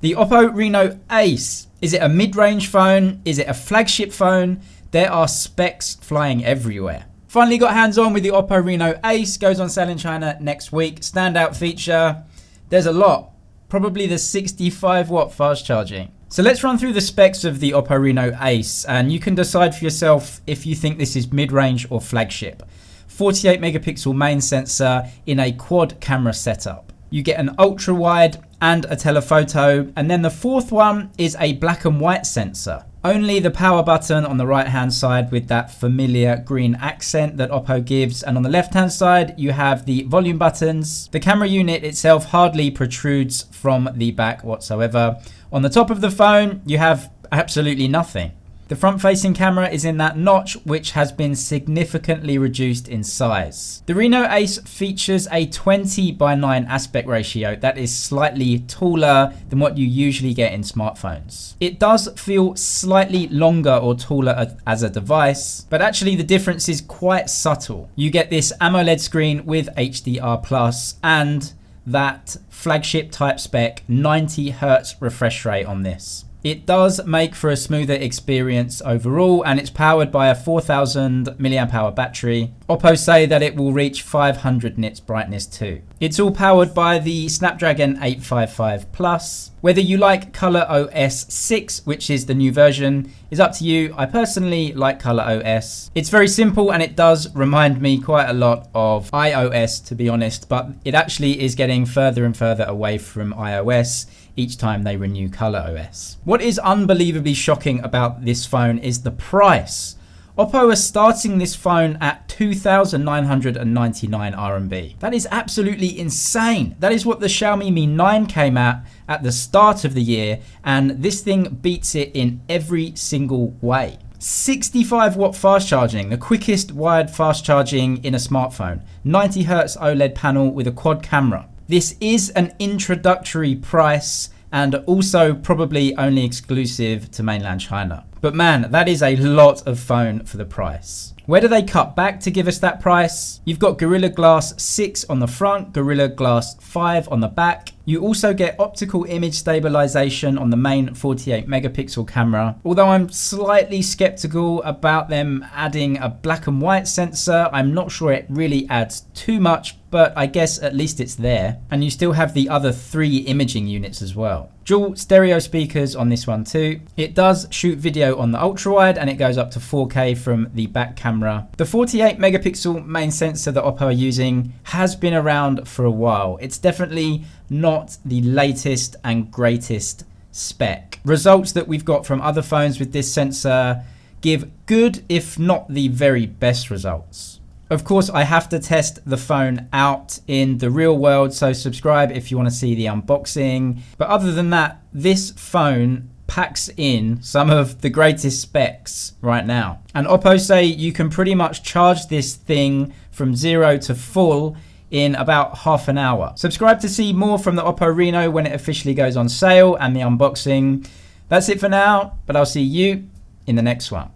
The Oppo Reno Ace. Is it a mid-range phone? Is it a flagship phone? There are specs flying everywhere. Finally got hands on with the Oppo Reno Ace. Goes on sale in China next week. Standout feature. There's a lot. Probably the 65 watt fast charging. So let's run through the specs of the Oppo Reno Ace and you can decide for yourself if you think this is mid-range or flagship. 48 megapixel main sensor in a quad camera setup. You get an ultra wide and a telephoto, and then the fourth one is a black and white sensor. Only the power button on the right hand side with that familiar green accent that Oppo gives, and on the left hand side you have the volume buttons. The camera unit itself hardly protrudes from the back whatsoever. On the top of the phone you have absolutely nothing. The front-facing camera is in that notch, which has been significantly reduced in size. The Reno Ace features a 20:9 aspect ratio that is slightly taller than what you usually get in smartphones. It does feel slightly longer or taller as a device, but actually the difference is quite subtle. You get this AMOLED screen with HDR+ and that flagship type spec 90 Hz refresh rate on this. It does make for a smoother experience overall, and it's powered by a 4000 mAh battery. Oppo say that it will reach 500 nits brightness too. It's all powered by the Snapdragon 855 Plus. Whether you like ColorOS 6, which is the new version, is up to you. I personally like ColorOS. It's very simple and it does remind me quite a lot of iOS, to be honest, but it actually is getting further and further away from iOS each time they renew ColorOS. What is unbelievably shocking about this phone is the price. Oppo is starting this phone at 2,999 RMB. That is absolutely insane. That is what the Xiaomi Mi 9 came at the start of the year, and this thing beats it in every single way. 65 watt fast charging, the quickest wired fast charging in a smartphone. 90 Hz OLED panel with a quad camera. This is an introductory price and also probably only exclusive to mainland China. But man, that is a lot of phone for the price. Where do they cut back to give us that price? You've got Gorilla Glass 6 on the front, Gorilla Glass 5 on the back. You also get optical image stabilization on the main 48 megapixel camera. Although I'm slightly skeptical about them adding a black and white sensor, I'm not sure it really adds too much, but I guess at least it's there. And you still have the other 3 imaging units as well. Dual stereo speakers on this one too. It does shoot video on the ultra wide and it goes up to 4K from the back camera. The 48 megapixel main sensor that Oppo are using has been around for a while. It's definitely not the latest and greatest spec. Results that we've got from other phones with this sensor give good, if not the very best results. Of course, I have to test the phone out in the real world, so subscribe if you want to see the unboxing. But other than that, this phone packs in some of the greatest specs right now. And Oppo say you can pretty much charge this thing from 0 to full in about half an hour. Subscribe to see more from the Oppo Reno when it officially goes on sale and the unboxing. That's it for now, but I'll see you in the next one.